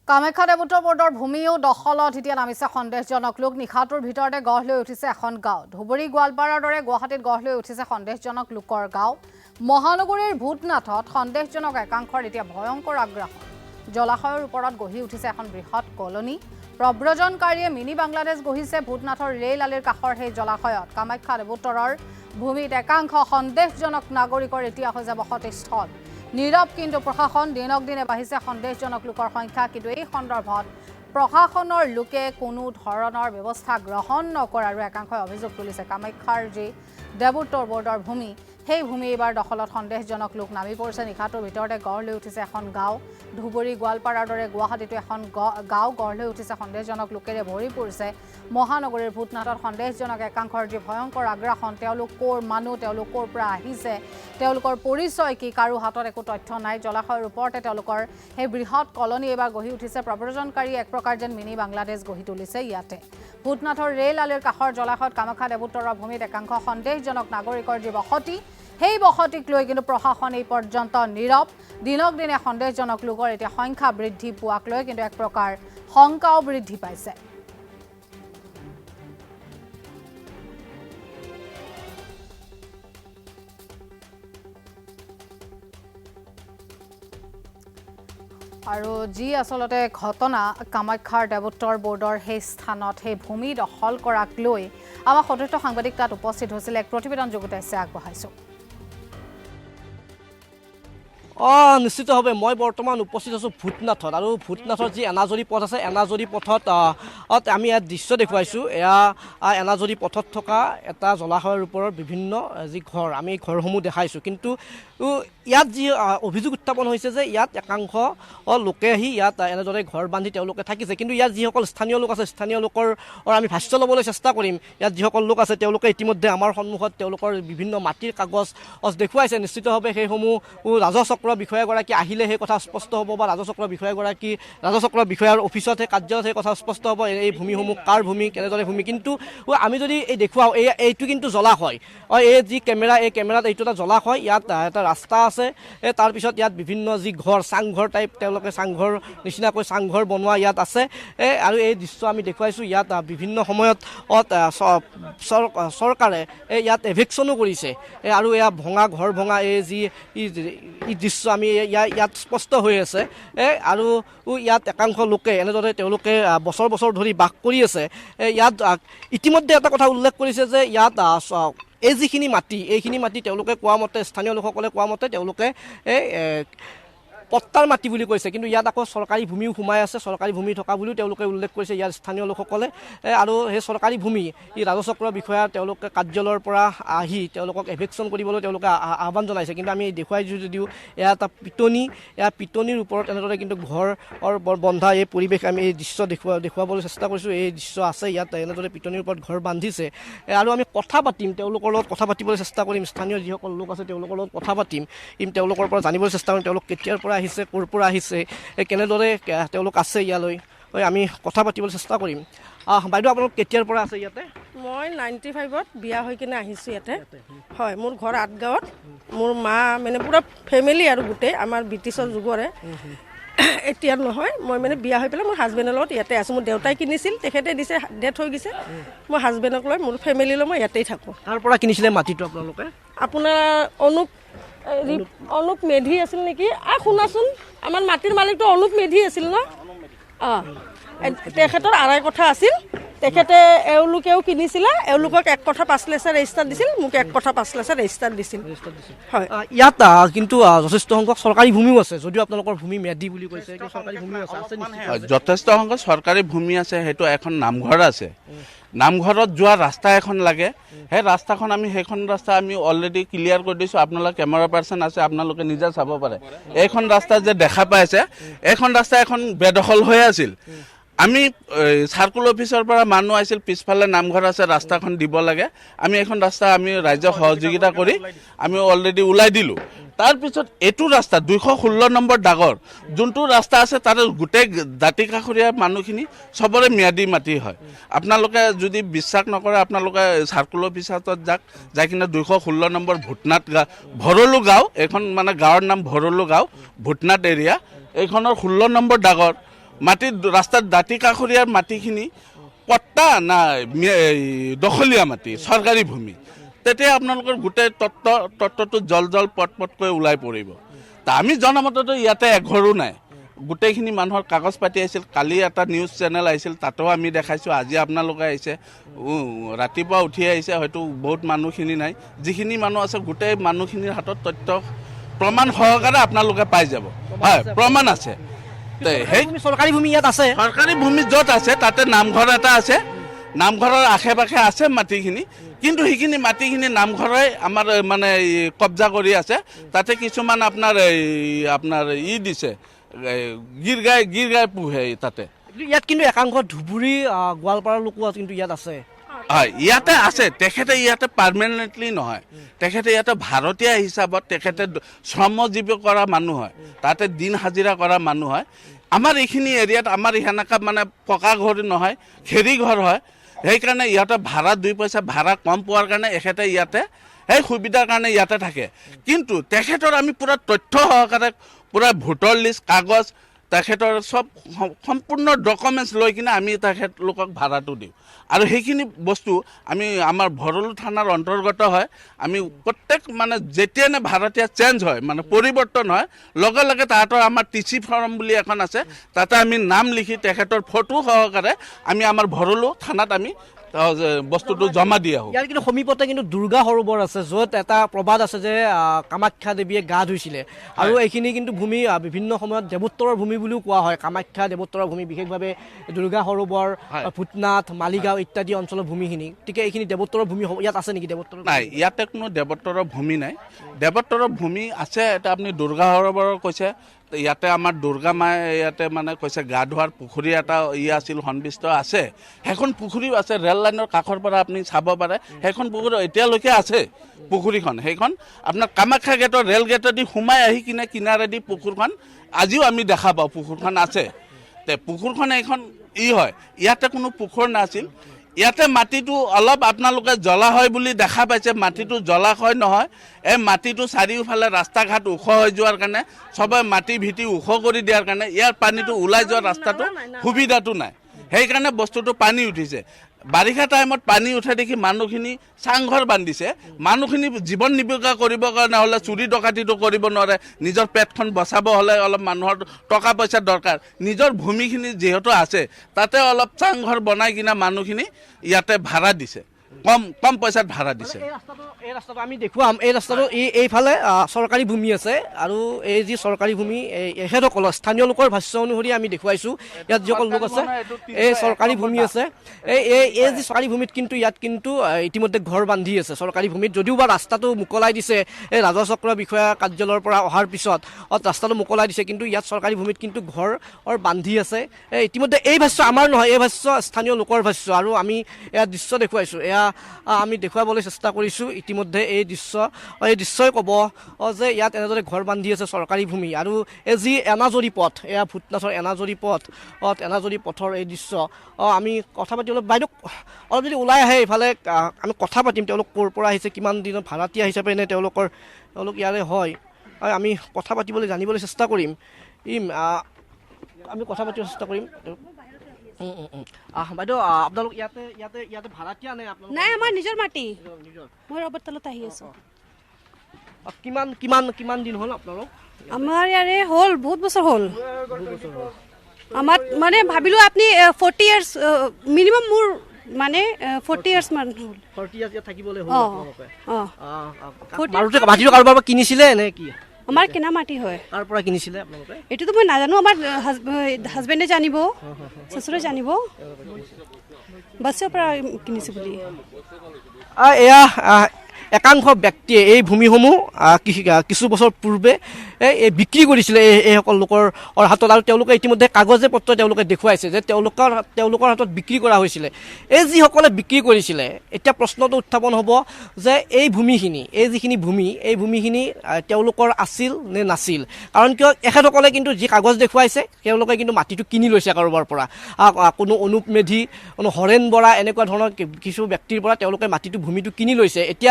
কামাখ্যা দেৱোত্তৰ বৰ্ডৰ ভূমিও দখলত এতিয়া নামিছে সন্দেহজনক লোক। নিশাটোৰ ভিতৰতে গঢ় লৈ উঠিছে এখন গাঁও। ধুবুৰী গোৱালপাৰাৰ দৰে গুৱাহাটীত গঢ় লৈ উঠিছে সন্দেহজনক লোকৰ গাঁও। মহানগৰীৰ ভূতনাথত সন্দেহজনক একাংশৰ এতিয়া ভয়ংকৰ আগ্ৰাসন। জলাশয়ৰ ওপৰত গঢ়ি উঠিছে এখন বৃহৎ কলনী। প্ৰব্ৰজনকাৰীয়ে মিনি বাংলাদেশ গঢ়িছে ভূতনাথৰ ৰেল আলিৰ কাষৰ সেই জলাশয়ত। কামাখ্যা দেৱোত্তৰৰ ভূমিত একাংশ সন্দেহজনক নাগৰিকৰ এতিয়া হৈছে বসতিস্থল। নীৰৱ কিন্তু প্ৰশাসন। দিনক দিনে বাঢ়িছে সন্দেহজনক লোকৰ সংখ্যা, কিন্তু এই সন্দৰ্ভত প্ৰশাসনৰ লোকে কোনো ধৰণৰ ব্যৱস্থা গ্ৰহণ নকৰাৰ একাংশই অভিযোগ তুলিছে। কামাখ্যাৰ যি দেৱোত্তৰ বৰ্ডৰ ভূমি, সেই ভূমি এইবাৰ দখলত সন্দেহজনক লোক নামি পৰিছে। নিশাটোৰ ভিতৰতে গঢ় লৈ উঠিছে এখন গাঁও। ধুবুৰী গোৱালপাৰাৰ দৰে গুৱাহাটীতো এখন গাঁও গঢ় লৈ উঠিছে সন্দেহজনক লোকেৰে ভৰি পৰিছে। মহানগৰীৰ ভূতনাথত সন্দেহজনক একাংশৰ যি ভয়ংকৰ আগ্ৰাসন, তেওঁলোক ক'ৰ মানুহ, তেওঁলোক ক'ৰ পৰা আহিছে, তেওঁলোকৰ পৰিচয় কি, কাৰো হাতত একো তথ্য নাই। জলাশয়ৰ ওপৰতে তেওঁলোকৰ সেই বৃহৎ কলনী এইবাৰ গঢ়ি উঠিছে। প্ৰব্ৰজনকাৰী এক প্ৰকাৰ যেন মিনি বাংলাদেশ গঢ়ি তুলিছে ইয়াতে। ভূতনাথৰ ৰেল আলিৰ কাষৰ জলাশয়ত কামাখ্যা দেৱোত্তৰৰ ভূমিত একাংশ সন্দেহজনক নাগৰিকৰ যি বসতি, সেই বসতিক লৈ কিন্তু প্ৰশাসন এই পৰ্যন্ত নীৰৱ। দিনক দিনে সন্দেহজনক লোকৰ এতিয়া সংখ্যা বৃদ্ধি পোৱাক লৈ কিন্তু এক প্ৰকাৰ শংকাও বৃদ্ধি পাইছে। আৰু যি আচলতে ঘটনা কামাখ্যাৰ দেৱোত্তৰ বৰ্ডৰ সেই স্থানত সেই ভূমি দখল কৰাক লৈ আমাৰ সতীৰ্থ সাংবাদিক তাত উপস্থিত হৈছিল। এক প্ৰতিবেদন যুগুতাইছে, আগবঢ়াইছোঁ। নিশ্চিতভাৱে মই বৰ্তমান উপস্থিত আছোঁ ভূতনাথত। আৰু ভূতনাথৰ যি এনাজৰী পথ আছে, এনাজৰী পথত আমি ইয়াত দৃশ্য দেখুৱাইছোঁ। এয়া এনাজৰী পথত থকা এটা জলাশয়ৰ ওপৰত বিভিন্ন যি ঘৰ, আমি ঘৰসমূহ দেখাইছোঁ। কিন্তু ইয়াত যি অভিযোগ উত্থাপন হৈছে যে ইয়াত একাংশ লোকে আহি ইয়াত এনেদৰে ঘৰ বান্ধি তেওঁলোকে থাকিছে। কিন্তু ইয়াত যিসকল স্থানীয় লোক আছে, স্থানীয় লোকৰ আমি ভাষ্য ল'বলৈ চেষ্টা কৰিম। ইয়াত যিসকল লোক আছে তেওঁলোকে ইতিমধ্যে আমাৰ সন্মুখত তেওঁলোকৰ বিভিন্ন মাটিৰ কাগজ দেখুৱাইছে। নিশ্চিতভাৱে সেইসমূহ ৰাজচক্ৰ বিষয়াগৰাকী আহিলে সেই কথা স্পষ্ট হ'ব, বা ৰাজচক্ৰ বিষয়াৰ অফিচত সেই কাৰ্যালয়ত সেই কথা স্পষ্ট হ'ব এই ভূমিসমূহ কাৰ ভূমি, কেনেদৰে ভূমি। কিন্তু আমি যদি এই দেখুৱাওঁ, এইটো কিন্তু জলাশয়। এই যি কেমেৰা, এই কেমেৰাত এইটো এটা জলাশয়। ইয়াত এটা ৰাস্তা আছে। তাৰপিছত ইয়াত বিভিন্ন যি ঘৰ, চাংঘৰ টাইপ, তেওঁলোকে চাংঘৰ নিচিনাকৈ চাংঘৰ বনোৱা ইয়াত আছে। আৰু এই দৃশ্য আমি দেখুৱাইছোঁ। ইয়াত বিভিন্ন সময়ত চৰকাৰে ইয়াত এভেকশ্যনো কৰিছে। আৰু এয়া ভঙা ঘৰ ভঙা এই যি দৃশ্য আমি ইয়াত স্পষ্ট হৈ আছে। আৰু ইয়াত একাংশ লোকে এনেদৰে তেওঁলোকে বছৰ বছৰ ধৰি বাস কৰি আছে। ইয়াত ইতিমধ্যে এটা কথা উল্লেখ কৰিছে যে ইয়াত এই যিখিনি মাটি, এইখিনি মাটি তেওঁলোকে কোৱা মতে, স্থানীয় লোকসকলে কোৱা মতে তেওঁলোকে পট্টাৰ মাটি বুলি কৈছে। কিন্তু ইয়াত আকৌ চৰকাৰী ভূমিও সোমাই আছে, চৰকাৰী ভূমি থকা বুলিও তেওঁলোকে উল্লেখ কৰিছে ইয়াৰ স্থানীয় লোকসকলে। আৰু সেই চৰকাৰী ভূমি এই ৰাজচক্ৰ বিষয়া তেওঁলোকে কাৰ্যালয়ৰ পৰা আহি তেওঁলোকক এভেকশ্যন কৰিবলৈ তেওঁলোকে আহ্বান জনাইছে। কিন্তু আমি দেখুৱাইছোঁ যদিও এয়া এটা পিটনি, এয়া পিটনিৰ ওপৰত এনেদৰে কিন্তু ঘৰ বন্ধা এই পৰিৱেশ আমি এই দৃশ্য দেখুৱাবলৈ চেষ্টা কৰিছোঁ। এই দৃশ্য আছে ইয়াত, এনেদৰে পিটনিৰ ওপৰত ঘৰ বান্ধিছে। আৰু আমি কথা পাতিম, তেওঁলোকৰ লগত কথা পাতিবলৈ চেষ্টা কৰিম। স্থানীয় যিসকল লোক আছে তেওঁলোকৰ লগত কথা পাতিম, তেওঁলোকৰ পৰা জানিবলৈ চেষ্টা কৰিম তেওঁলোক কেতিয়াৰ পৰা আহিছে, ক'ৰ পৰা আহিছে, কেনেদৰে তেওঁলোক আছে ইয়ালৈ, আমি কথা পাতিবলৈ চেষ্টা কৰিম। বাইদেউ, আপোনালোক কেতিয়াৰ পৰা আছে ইয়াতে? মই 95ত বিয়া হৈ কিনে আহিছোঁ ইয়াতে। হয়, মোৰ ঘৰ আঠগাঁৱত। মোৰ মা মানে পূৰা ফেমিলি আৰু গোটেই আমাৰ ব্ৰিটিছৰ যুগৰে। এতিয়া নহয়, মই মানে বিয়া হৈ পেলাই মোৰ হাজবেণ্ডৰ লগত ইয়াতে আছোঁ। মোৰ দেউতাই কিনিছিল, তেখেতে দিছে, ডেথ হৈ গৈছে। মই হাজবেণ্ডক লৈ, মোৰ ফেমিলি লৈ মই ইয়াতেই থাকোঁ। তাৰ পৰা কিনিছিলে মাটিটো আপোনালোকে? আপোনাৰ অনুপ মেধি আছিল নেকি? শুনাচোন, আমাৰ মাটিৰ মালিকটো অনুপ মেধি আছিল ন? তেখেতৰ আঢ়ৈ কথা আছিল। তেখেতে এওঁলোকেও কিনিছিলে, এওঁলোকক 1 কঠা 5 লেচা ৰেজিষ্টাৰ দিছিল, মোক 1 কঠা 5 লেচা ৰেজিষ্টাৰ দিছিল। হয়, ইয়াত কিন্তু যথেষ্ট সংখ্যক চৰকাৰী ভূমিও আছে, যদিও আপোনালোকৰ ভূমি মেধি বুলি কৈছে। চৰকাৰী ভূমিও আছে, যথেষ্ট সংখ্যক চৰকাৰী ভূমি আছে। সেইটো এখন নামঘৰ আছে। নামঘৰত যোৱা ৰাস্তা এখন লাগে। সেই ৰাস্তাখন সেইখন ৰাস্তা আমি অলৰেডি ক্লিয়াৰ কৰি দিছোঁ। আপোনালোকে কেমেৰা পাৰ্চন আছে, আপোনালোকে নিজে চাব পাৰে। এইখন ৰাস্তা যে দেখা পাইছে, এইখন ৰাস্তা এখন বেদখল হৈ আছিল। আমি চাৰ্কুল অফিচৰ পৰা মানুহ আহিছিল, পিছফালে নামঘৰ আছে, ৰাস্তাখন দিব লাগে। আমি এখন ৰাস্তা আমি ৰাইজক সহযোগিতা কৰি আমি অলৰেডি ওলাই দিলোঁ। তাৰপিছত এইটো ৰাস্তা 216 নম্বৰ ডাগৰ যোনটো ৰাস্তা আছে, তাতে গোটেই দাঁতি কাষৰীয়া মানুহখিনি চবৰে ম্যাদী মাটি হয়। আপোনালোকে যদি বিশ্বাস নকৰে, আপোনালোকে চাৰ্কুল অফিচত যাই কিনে 216 নম্বৰ ভূতনাথ ভৰলু গাঁও, এইখন মানে গাঁৱৰ নাম ভৰলু গাঁও, ভূতনাথ এৰিয়া, এইখনৰ 16 নম্বৰ ডাগৰ মাটিৰ ৰাস্তাত দাঁতি কাষৰীয়াৰ মাটিখিনি পট্টা না দখলীয়া মাটি চৰকাৰী ভূমি, তেতিয়া আপোনালোকৰ গোটেই তত্ত্বটো জল পটকৈ ওলাই পৰিব। তা আমি জনামতেতো ইয়াতে এঘৰো নাই, গোটেইখিনি মানুহৰ কাগজ পাতি আহিছিল। কালি এটা নিউজ চেনেল আহিছিল, তাতেও আমি দেখাইছোঁ। আজি আপোনালোকে আহিছে, ৰাতিপুৱা উঠি আহিছে, হয়তো বহুত মানুহখিনি নাই। যিখিনি মানুহ আছে গোটেই মানুহখিনিৰ হাতত তথ্য প্ৰমাণ সহকাৰে আপোনালোকে পাই যাব। হয়, প্ৰমাণ আছে। সেই চৰকাৰী ভূমি ইয়াত আছে, চৰকাৰী ভূমি য'ত আছে তাতে নামঘৰ এটা আছে, নামঘৰৰ আশে পাশে আছে মাটিখিনি, কিন্তু সেইখিনি মাটিখিনি নামঘৰে আমাৰ মানে কব্জা কৰি আছে। তাতে কিছুমান আপোনাৰ দিছে, গীৰ গাই পোহে তাতে। ইয়াত কিন্তু একাংশ ধুবুৰী গোৱালপাৰাৰ লোকো কিন্তু ইয়াত আছে। হয়, ইয়াতে আছে। তেখেতে ইয়াতে পাৰ্মানেণ্টলি নহয়, তেখেতে ইয়াতে ভাৰতীয় হিচাপত তেখেতে শ্ৰমজীৱী কৰা মানুহ হয়, তাতে দিন হাজিৰা কৰা মানুহ হয়। আমাৰ এইখিনি এৰিয়াত আমাৰ সেনেকা মানে পকা ঘৰ নহয়, খেৰী ঘৰ হয়। সেইকাৰণে ইয়াতে ভাড়া 2 পইচা ভাড়া কম পোৱাৰ কাৰণে এখেতে ইয়াতে সেই সুবিধাৰ কাৰণে ইয়াতে থাকে। কিন্তু তেখেতৰ আমি পূৰা তথ্য সহকাৰে পূৰা ভোটৰ লিষ্ট, কাগজ, তেখেতৰ চব সম্পূৰ্ণ ডকুমেণ্টছ লৈ কিনে আমি তেখেতলোকক ভাড়াটো দিওঁ। আৰু সেইখিনি বস্তু আমি আমাৰ ভৰলু থানাৰ অন্তৰ্গত হয়। আমি প্ৰত্যেক মানে যেতিয়াই ভাড়াতীয়া চেঞ্জ হয়, মানে পৰিৱৰ্তন হয়, লগে লগে তাহাঁতৰ আমাৰ TC ফৰ্ম বুলি এখন আছে, তাতে আমি নাম লিখি তেখেতৰ ফটো সহকাৰে আমি আমাৰ ভৰলু থানাত আমি বস্তুটো জমা দি আহোঁ। ইয়াৰ কিন্তু সমীপতে কিন্তু দুৰ্গা সৰোবৰ আছে, য'ত এটা প্ৰবাদ আছে যে কামাখ্যা দেৱীয়ে গা ধুইছিলে। আৰু এইখিনি কিন্তু ভূমি বিভিন্ন সময়ত দেৱোত্তৰৰ ভূমি বুলিও কোৱা হয়। কামাখ্যা দেৱোত্তৰৰ ভূমি, বিশেষভাৱে দুৰ্গা সৰোবৰ, ভূটনাথ, মালিগাঁও ইত্যাদি অঞ্চলৰ ভূমিখিনি। গতিকে এইখিনি দেৱোত্তৰৰ ভূমি ইয়াত আছে নেকি? দেৱোত্তৰ নাই, ইয়াতে কোনো দেৱোত্তৰৰ ভূমি নাই। দেৱোত্তৰৰ ভূমি আছে এটা আপুনি দুৰ্গা সৰোবৰৰ কৈছে, ইয়াতে আমাৰ দুৰ্গা মায়ে ইয়াতে মানে কৈছে গা ধোৱাৰ পুখুৰী এটা আছিল, সন্বিষ্ট আছে। সেইখন পুখুৰীও আছে, ৰেল লাইনৰ কাষৰ পৰা আপুনি চাব পাৰে। সেইখন পুখুৰী এতিয়ালৈকে আছে পুখুৰীখন। সেইখন আপোনাৰ কামাখ্যা গেটৰ ৰেল গেটেদি সোমাই আহি কিনে কিনাৰেদি পুখুৰীখন আজিও আমি দেখা পাওঁ, পুখুৰীখন আছে। পুখুৰীখন এইখন হয়, ইয়াতে কোনো পুখুৰ নাছিল। ইয়াতে মাটিটো অলপ আপোনালোকে জলাশয় বুলি দেখা পাইছে, মাটিটো জলাশয় নহয়। এই মাটিটো চাৰিওফালে ৰাস্তা ঘাট ওখ হৈ যোৱাৰ কাৰণে, চবে মাটি ভিটি ওখ কৰি দিয়াৰ কাৰণে ইয়াৰ পানীটো ওলাই যোৱাৰ ৰাস্তাটো সুবিধাটো নাই। সেইকাৰণে বস্তুটো পানী উঠিছে। বাৰিষা টাইমত পানী উঠে দেখি মানুহখিনি চাংঘৰ বান্ধিছে। মানুহখিনি জীৱন নিৰ্বাহ কৰিবৰ কাৰণে হ'লে চুৰি ডকাতিটো কৰিব নোৱাৰে, নিজৰ পেটখন বচাব হ'লে অলপ মানুহৰ টকা পইচা দৰকাৰ। নিজৰ ভূমিখিনি যিহেতু আছে, তাতে অলপ চাংঘৰ বনাই কিনে মানুহখিনি ইয়াতে ভাড়া দিছে, কম পইচাত ভাড়া দিছে। এই ৰাস্তাটো আমি দেখুৱাম। এই ৰাস্তাটো এইফালে চৰকাৰী ভূমি আছে, আৰু এই যি চৰকাৰী ভূমি এখেতসকলৰ স্থানীয় লোকৰ ভাষ্য অনুসৰি আমি দেখুৱাইছোঁ। ইয়াত যিসকল লোক আছে, এই চৰকাৰী ভূমি আছে। এই যি চৰকাৰী ভূমিত কিন্তু ইয়াত কিন্তু ইতিমধ্যে ঘৰ বান্ধি আছে চৰকাৰী ভূমিত। যদিও বা ৰাস্তাটো মুকলাই দিছে এই ৰাজহ চক্ৰ বিষয়া কাৰ্যালয়ৰ পৰা অহাৰ পিছত ৰাস্তাটো মুকলাই দিছে, কিন্তু ইয়াত চৰকাৰী ভূমিত কিন্তু ঘৰ বান্ধি আছে। ইতিমধ্যে এই ভাষ্য আমাৰ নহয়, এই ভাষ্য স্থানীয় লোকৰ ভাষ্য। আৰু আমি এয়া দৃশ্য দেখুৱাইছোঁ, এয়া আমি দেখুৱাবলৈ চেষ্টা কৰিছোঁ। ইতিমধ্যে এই দৃশ্যই ক'ব যে ইয়াত এনেদৰে ঘৰ বান্ধি আছে চৰকাৰী ভূমি। আৰু এই যি এনাজৰী পথ, এয়া ভূটনাথৰ এনাজৰী পথৰ এই দৃশ্য আমি কথা পাতি বাইদেউ অলপ যদি ওলাই আহে এইফালে আমি কথা পাতিম। তেওঁলোক ক'ৰ পৰা আহিছে, কিমান দিনত ভাড়াতীয়া হিচাপে নে তেওঁলোক ইয়াৰে হয়, আমি কথা পাতিবলৈ জানিবলৈ চেষ্টা কৰিম। আমি কথা পাতিব চেষ্টা কৰিম। বাইদেউ আপোনালোক ইয়াতে ভাড়াতীয়া নে? নাই, আমাৰ নিজৰ মাটি। মই ৰবৰ তলত আহি আছো। কিমান দিন হ'ল আপোনালোক? আমাৰ ইয়াৰে হ'ল বহুত বছৰ হ'ল। আমাৰ মানে ভাবিলো আপুনি 40 ইয়াৰ্ছ মিনিমাম, মোৰ মানে 40 ইয়াৰ্ছ মান হ'ল। 40 ইয়াৰ্ছ থাকিবলৈ হ'ল আপোনালোকে? মাটিটো কাৰোবাৰ পৰা কিনিছিলে নে কি? আমাৰ কিনা মাটি হয়। কাৰ পৰা কিনিছিলে আপোনালোকে? এইটোতো মই নাজানো, আমাৰ হাজবেণ্ডে জানিব, শ্বশুৰে জানিব। বাছৰ পৰা কিনিছো বুলি। এয়া একাংশ ব্যক্তিয়ে এই ভূমিসমূহ কিছু বছৰ পূৰ্বে বিক্ৰী কৰিছিলে এইসকল লোকৰ হাতত। আৰু তেওঁলোকে ইতিমধ্যে কাগজে পত্ৰ তেওঁলোকে দেখুৱাইছে যে তেওঁলোকৰ হাতত বিক্ৰী কৰা হৈছিলে। এই যিসকলে বিক্ৰী কৰিছিলে, এতিয়া প্ৰশ্নটো উত্থাপন হ'ব যে এই ভূমিখিনি, এই যিখিনি ভূমি, এই ভূমিখিনি তেওঁলোকৰ আছিল নে নাছিল? কাৰণ কিয় এখেতসকলে কিন্তু যি কাগজ দেখুৱাইছে, তেওঁলোকে কিন্তু মাটিটো কিনি লৈছে কাৰোবাৰ পৰা। কোনো অনুপ মেধি, কোনো হৰেণ বৰা, এনেকুৱা ধৰণৰ কিছু ব্যক্তিৰ পৰা তেওঁলোকে ভূমিটো কিনি লৈছে। এতিয়া